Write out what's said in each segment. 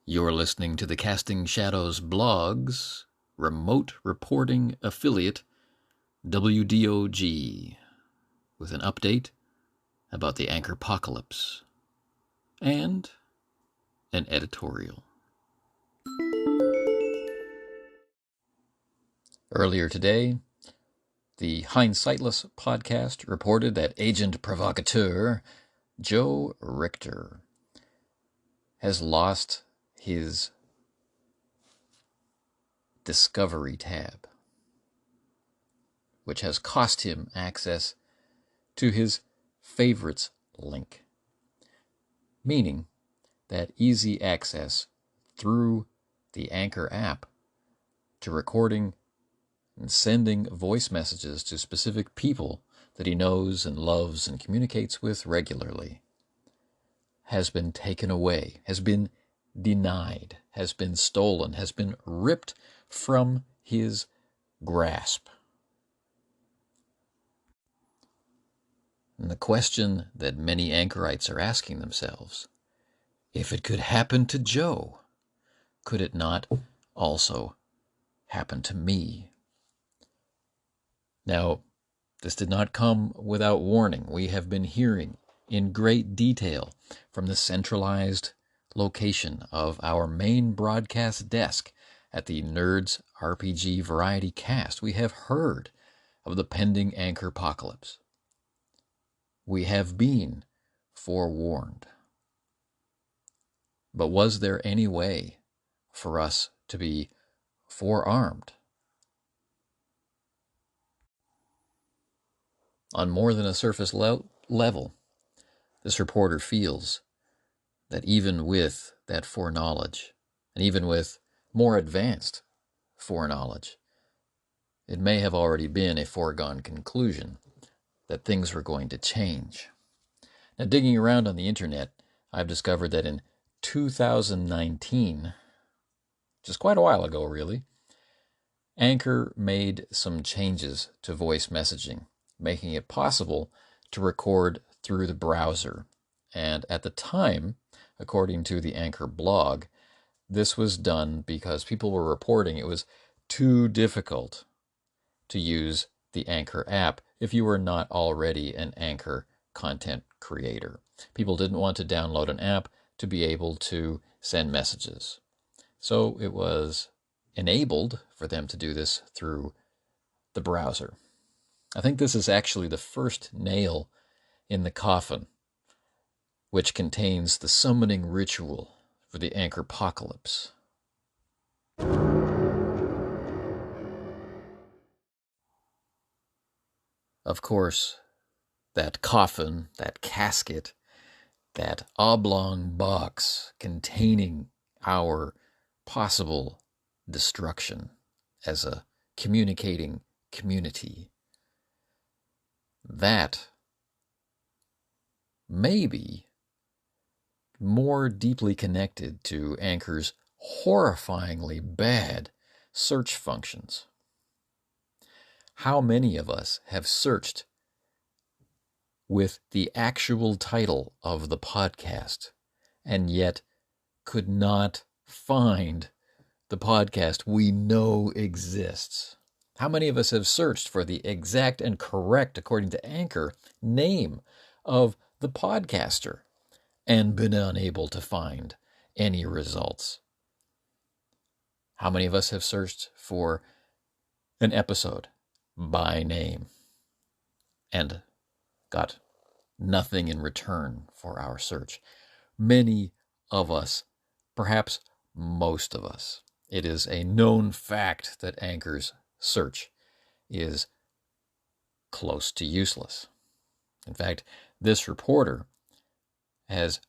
You're listening to the Casting Shadows blog's remote reporting affiliate, WDOG, with an update about the Anchorpocalypse and an editorial. Earlier today, the Hindsightless podcast reported that agent provocateur Joe Richter has lost his Discovery tab, which has cost him access to his favorites link, meaning that easy access through the Anchor app to recording and sending voice messages to specific people that he knows and loves and communicates with regularly has been taken away, has been denied, has been stolen, has been ripped from his grasp. And the question that many anchorites are asking themselves, if it could happen to Joe, could it not also happen to me? Now, this did not come without warning. We have been hearing in great detail from the centralized location of our main broadcast desk at the Nerds RPG Variety Cast. We have heard of the pending Anchorpocalypse. We have been forewarned. But was there any way for us to be forearmed? On more than a surface level, this reporter feels that even with that foreknowledge, and even with more advanced foreknowledge, it may have already been a foregone conclusion that things were going to change. Now, digging around on the internet, I've discovered that in 2019, just quite a while ago really, Anchor made some changes to voice messaging, making it possible to record through the browser. And at the time, according to the Anchor blog, this was done because people were reporting it was too difficult to use the Anchor app if you were not already an Anchor content creator. People didn't want to download an app to be able to send messages. So it was enabled for them to do this through the browser. I think this is actually the first nail in the coffin, which contains the summoning ritual for the Anchorpocalypse. Of course, that coffin, that casket, that oblong box containing our possible destruction as a communicating community, that may be more deeply connected to Anchor's horrifyingly bad search functions. How many of us have searched with the actual title of the podcast and yet could not find the podcast we know exists? How many of us have searched for the exact and correct, according to Anchor, name of the podcaster and been unable to find any results? How many of us have searched for an episode by name and got nothing in return for our search? Many of us, perhaps most of us. It is a known fact that Anchor's search is close to useless. In fact, this reporter has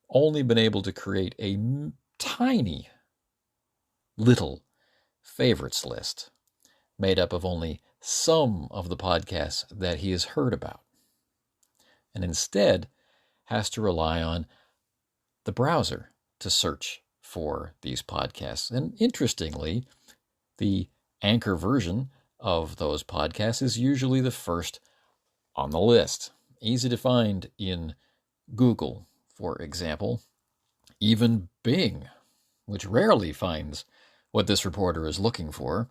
only been able to create a tiny little favorites list made up of only some of the podcasts that he has heard about, and instead has to rely on the browser to search for these podcasts. And interestingly, the Anchor version of those podcasts is usually the first on the list. Easy to find in Google, for example, even Bing. which rarely finds what this reporter is looking for,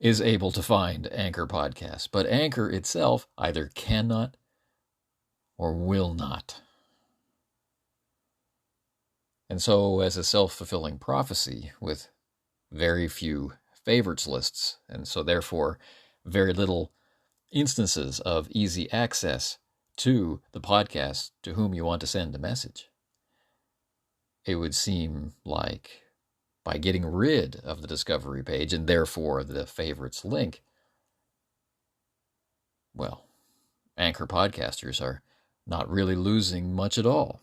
is able to find Anchor Podcasts. But Anchor itself either cannot or will not. And so, as a self-fulfilling prophecy with very few favorites lists, and so therefore very little instances of easy access to the podcast to whom you want to send a message, it would seem like by getting rid of the discovery page and therefore the favorites link, well, Anchor podcasters are not really losing much at all.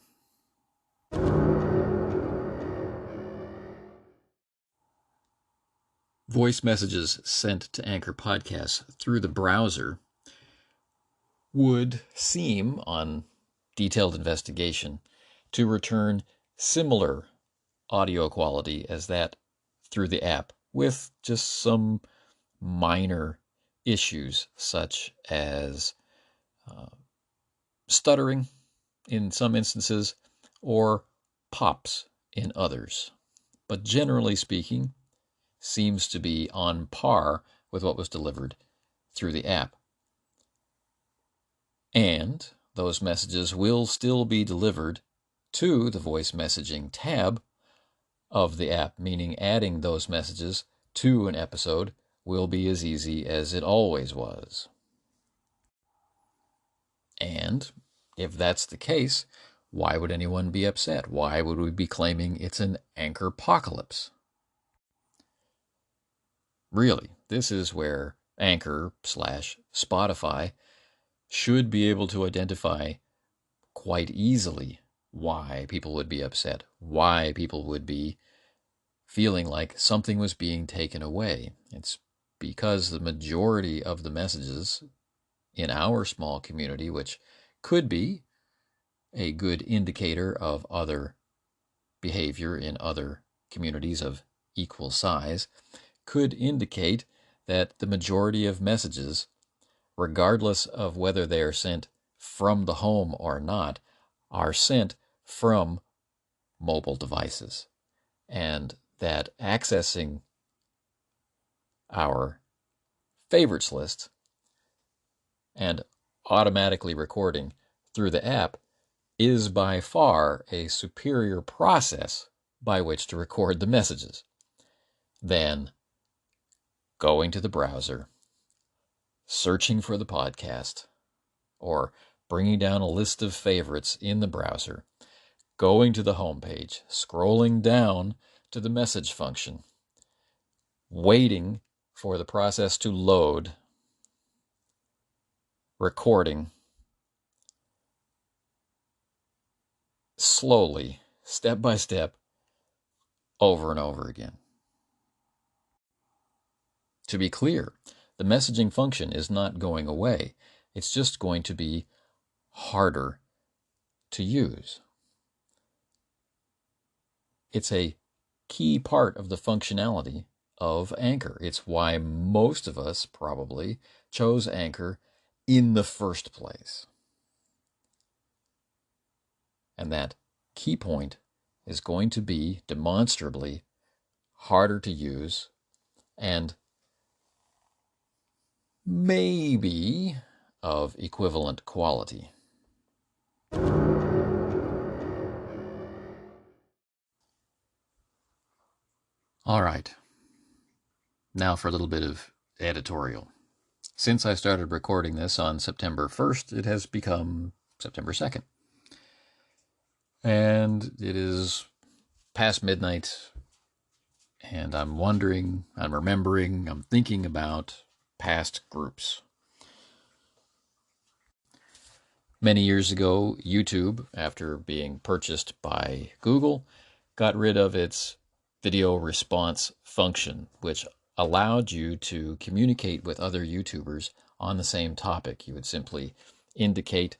Voice messages sent to Anchor Podcasts through the browser would seem, on detailed investigation, to return similar audio quality as that through the app, with just some minor issues such as stuttering in some instances or pops in others. But generally speaking, seems to be on par with what was delivered through the app. And those messages will still be delivered to the voice messaging tab of the app, meaning adding those messages to an episode will be as easy as it always was. And if that's the case, why would anyone be upset? Why would we be claiming it's an Anchorpocalypse? Really, this is where Anchor/Spotify should be able to identify quite easily why people would be upset, why people would be feeling like something was being taken away. It's because the majority of the messages in our small community, which could be a good indicator of other behavior in other communities of equal size, could indicate that the majority of messages, regardless of whether they are sent from the home or not, are sent from mobile devices. And that accessing our favorites list and automatically recording through the app is by far a superior process by which to record the messages than going to the browser, searching for the podcast, or bringing down a list of favorites in the browser, going to the homepage, scrolling down to the message function, waiting for the process to load, recording, slowly, step by step, over and over again. To be clear, the messaging function is not going away. It's just going to be harder to use. It's a key part of the functionality of Anchor. It's why most of us probably chose Anchor in the first place. And that key point is going to be demonstrably harder to use and maybe of equivalent quality. All right. Now for a little bit of editorial. Since I started recording this on September 1st, it has become September 2nd. And it is past midnight, and I'm wondering, I'm remembering, I'm thinking about past groups. Many years ago, YouTube, after being purchased by Google, got rid of its video response function, which allowed you to communicate with other YouTubers on the same topic. You would simply indicate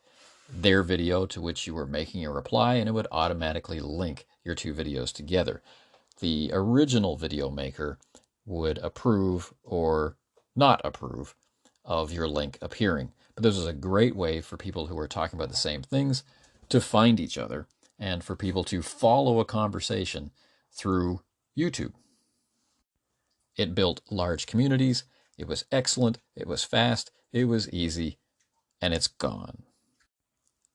their video to which you were making a reply, and it would automatically link your two videos together. The original video maker would approve or not approve of your link appearing. But this was a great way for people who were talking about the same things to find each other and for people to follow a conversation through YouTube. It built large communities. It was excellent. It was fast. It was easy. And it's gone.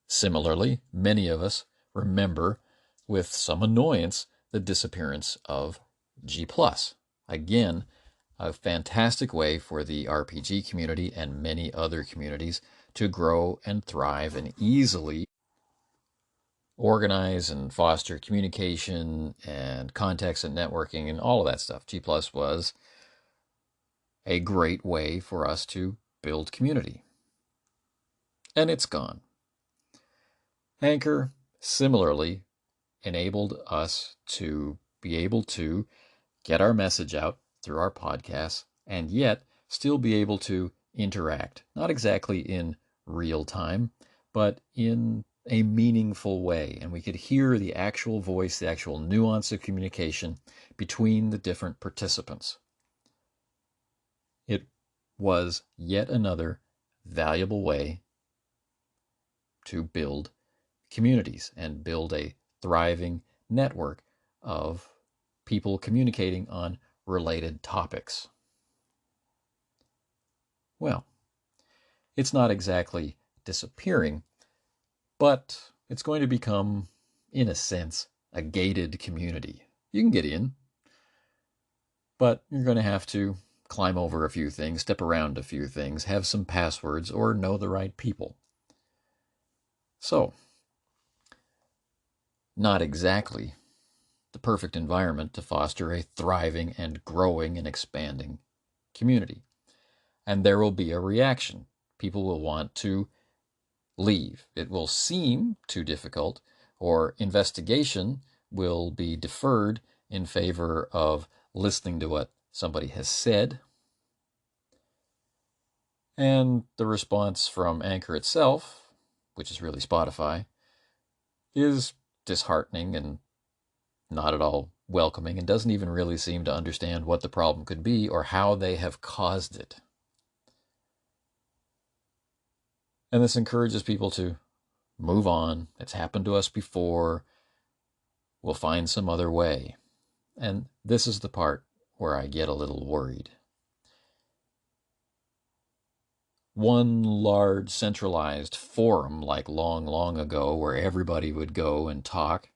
Similarly, many of us remember with some annoyance the disappearance of G+. Again, a fantastic way for the RPG community and many other communities to grow and thrive and easily organize and foster communication and context and networking and all of that stuff. G+ was a great way for us to build community. And it's gone. Anchor similarly enabled us to be able to get our message out through our podcasts and yet still be able to interact, not exactly in real time, but in a meaningful way. And we could hear the actual voice, the actual nuance of communication between the different participants. It was yet another valuable way to build communities and build a thriving network of people communicating on related topics. Well, it's not exactly disappearing, but it's going to become, in a sense, a gated community. You can get in, but you're going to have to climb over a few things, step around a few things, have some passwords, or know the right people. So, not exactly the perfect environment to foster a thriving and growing and expanding community. And there will be a reaction. People will want to leave. It will seem too difficult, or investigation will be deferred in favor of listening to what somebody has said. And the response from Anchor itself, which is really Spotify, is disheartening and not at all welcoming and doesn't even really seem to understand what the problem could be or how they have caused it. And this encourages people to move on. It's happened to us before. We'll find some other way. And this is the part where I get a little worried. One large centralized forum like long, long ago where everybody would go and talk,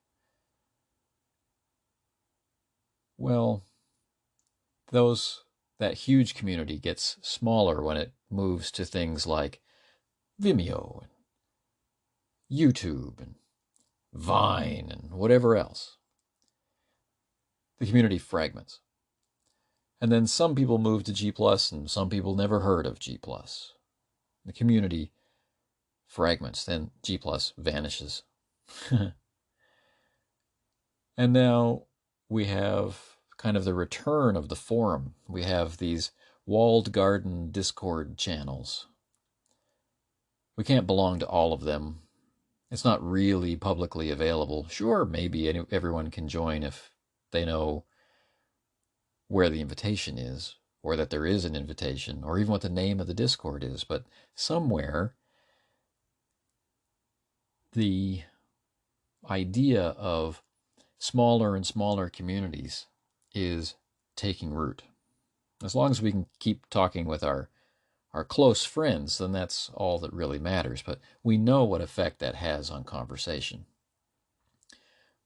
well, that huge community gets smaller when it moves to things like Vimeo and YouTube and Vine and whatever else. The community fragments. And then some people move to G+, and some people never heard of G+. The community fragments, then G+ vanishes. And now we have kind of the return of the forum. We have these walled garden Discord channels. We can't belong to all of them. It's not really publicly available. Sure, maybe everyone can join if they know where the invitation is, or that there is an invitation, or even what the name of the Discord is. But somewhere, the idea of smaller and smaller communities is taking root. As long as we can keep talking with our close friends, then that's all that really matters. But we know what effect that has on conversation.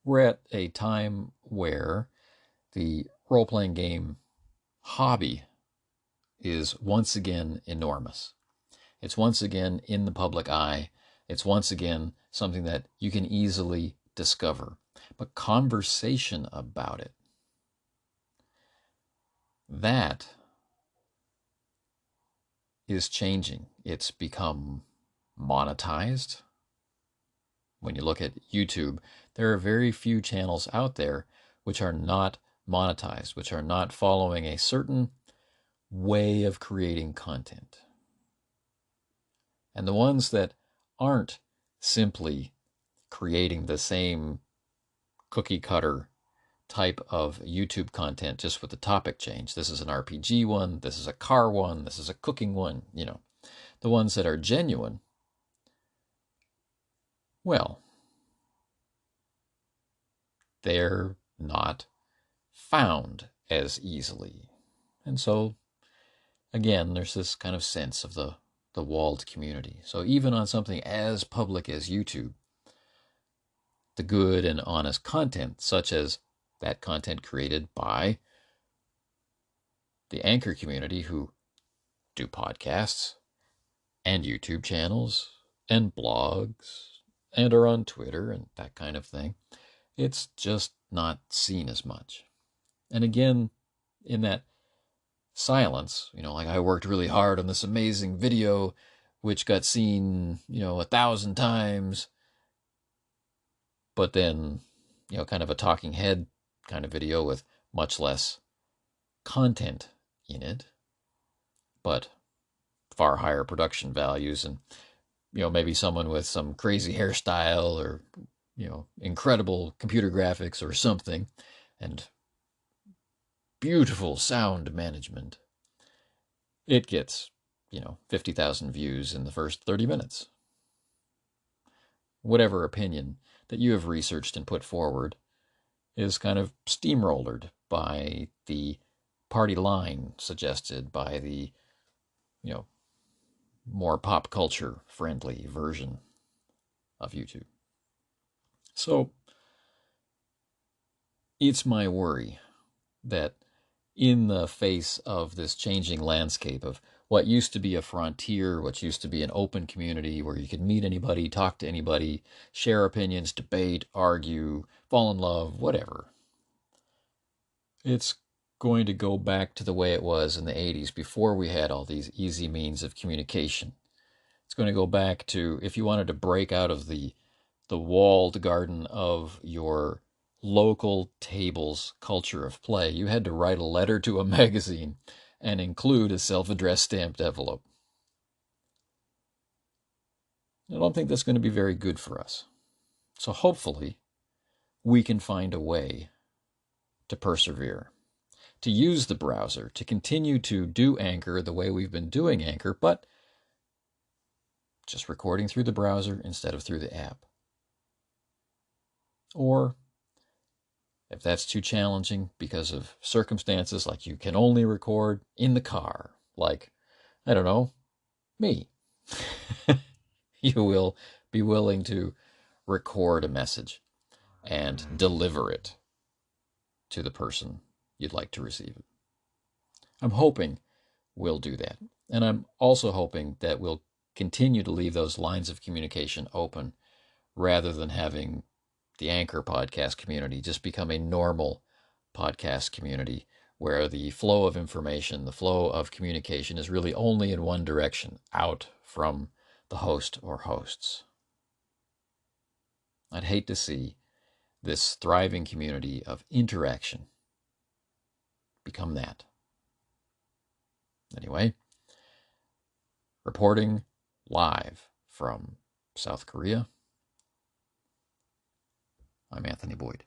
We're at a time where the role-playing game hobby is once again enormous. It's once again in the public eye. It's once again something that you can easily discover. But conversation about it, that is changing. It's become monetized. When you look at YouTube, there are very few channels out there which are not monetized, which are not following a certain way of creating content. And the ones that aren't simply creating the same cookie cutter type of YouTube content just with the topic change. This is an RPG one, this is a car one, this is a cooking one, the ones that are genuine. Well, they're not found as easily. And so, again, there's this kind of sense of the walled community. So even on something as public as YouTube, the good and honest content, such as that content created by the Anchor community who do podcasts and YouTube channels and blogs and are on Twitter and that kind of thing, it's just not seen as much. And again, in that silence, like I worked really hard on this amazing video, which got seen, 1,000 times, but then, kind of a talking head kind of video with much less content in it, but far higher production values, and maybe someone with some crazy hairstyle or incredible computer graphics or something, and beautiful sound management. It gets 50,000 views in the first 30 minutes. Whatever opinion that you have researched and put forward is kind of steamrollered by the party line suggested by the more pop culture friendly version of YouTube. So it's my worry that in the face of this changing landscape of what used to be a frontier, what used to be an open community where you could meet anybody, talk to anybody, share opinions, debate, argue, fall in love, whatever, it's going to go back to the way it was in the 80s before we had all these easy means of communication. It's going to go back to if you wanted to break out of the walled garden of your local table's culture of play, you had to write a letter to a magazine and include a self-addressed stamped envelope. I don't think that's going to be very good for us. So hopefully we can find a way to persevere, to use the browser, to continue to do Anchor the way we've been doing Anchor, but just recording through the browser instead of through the app. Or if that's too challenging because of circumstances, like you can only record in the car, like, I don't know, me, you will be willing to record a message and deliver it to the person you'd like to receive it. I'm hoping we'll do that. And I'm also hoping that we'll continue to leave those lines of communication open rather than having the Anchor podcast community just become a normal podcast community where the flow of information, the flow of communication is really only in one direction, out from the host or hosts. I'd hate to see this thriving community of interaction become that. Anyway, reporting live from South Korea, I'm Anthony Boyd.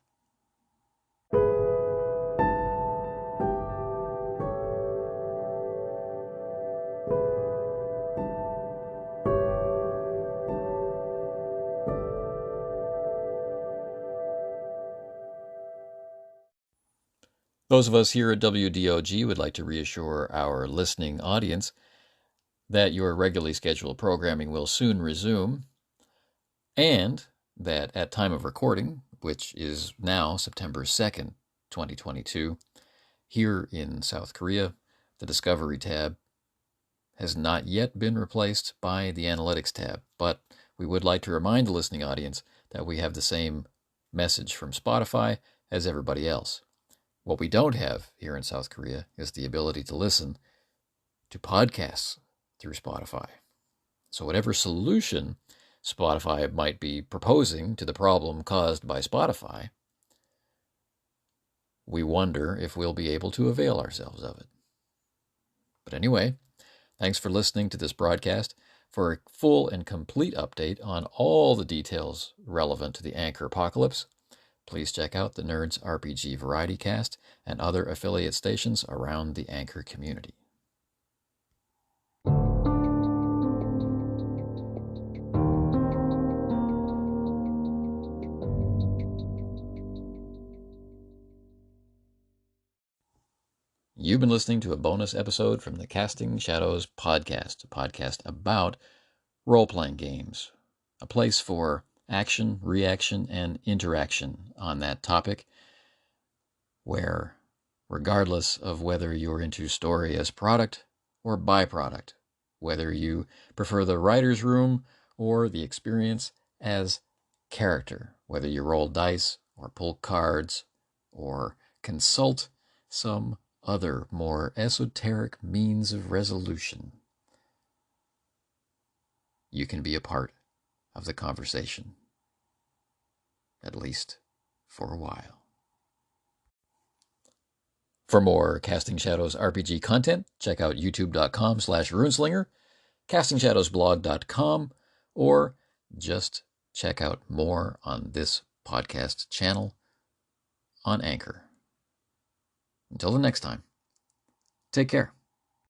Those of us here at WDOG would like to reassure our listening audience that your regularly scheduled programming will soon resume, and that at time of recording, which is now September 2nd, 2022, here in South Korea, the Discovery tab has not yet been replaced by the Analytics tab, but we would like to remind the listening audience that we have the same message from Spotify as everybody else. What we don't have here in South Korea is the ability to listen to podcasts through Spotify. So whatever solution Spotify might be proposing to the problem caused by Spotify, we wonder if we'll be able to avail ourselves of it. But anyway, thanks for listening to this broadcast. For a full and complete update on all the details relevant to the Anchorpocalypse, please check out the Nerds RPG Variety Cast and other affiliate stations around the Anchor community. You've been listening to a bonus episode from the Casting Shadows podcast, a podcast about role-playing games, a place for action, reaction, and interaction on that topic, where, regardless of whether you're into story as product or byproduct, whether you prefer the writer's room or the experience as character, whether you roll dice or pull cards or consult some other more esoteric means of resolution, you can be a part of the conversation, at least for a while. For more Casting Shadows RPG content, check out youtube.com/runeslinger, castingshadowsblog.com, or just check out more on this podcast channel on Anchor. Until the next time, take care.